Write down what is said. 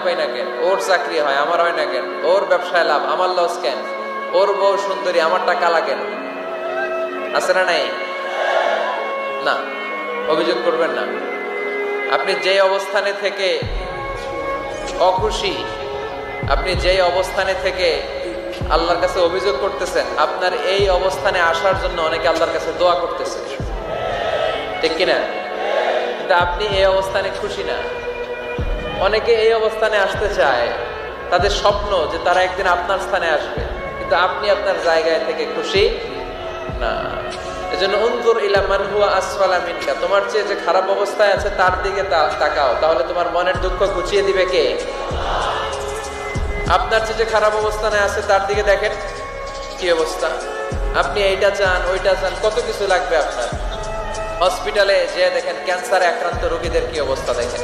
পাই না কেন, ওর চাকরি হয় আমার হয় না কেন, ওর ব্যবসায় লাভ আমার লস কেন, ওর বউ সুন্দরী আমার টাকা লাগে না, আছে না নাই? না, অভিযোগ করবেন না। আপনি যে অবস্থানে থেকে অখুশি, আপনি যেই অবস্থানে থেকে আল্লাহর কাছে অভিযোগ করতেছেন, আপনার এই অবস্থানে আসার জন্য অনেকে আল্লাহর কাছে দোয়া করতেছে, ঠিক কিনা? কিন্তু আপনি এই অবস্থানে খুশি না। অনেকে এই অবস্থানে আসতে চায়, তাদের স্বপ্ন যে তারা একদিন আপনার স্থানে আসবে, কিন্তু আপনি আপনার জায়গায় থেকে খুশি না। এজন্য উনজুর ইলা মান হুয়া আসফালা মিনকা, তোমার চেয়ে যে খারাপ অবস্থায় আছে তার দিকে তাকাও, তাহলে তোমার মনের দুঃখ ঘুচিয়ে দিবে কে? আপনার চেয়ে যে খারাপ অবস্থানে আছে তার দিকে দেখেন কি অবস্থা। আপনি এইটা চান ওইটা চান, কত কিছু লাগবে আপনার। হসপিটালে যে দেখেন ক্যান্সারে আক্রান্ত রোগীদের কি অবস্থা দেখেন।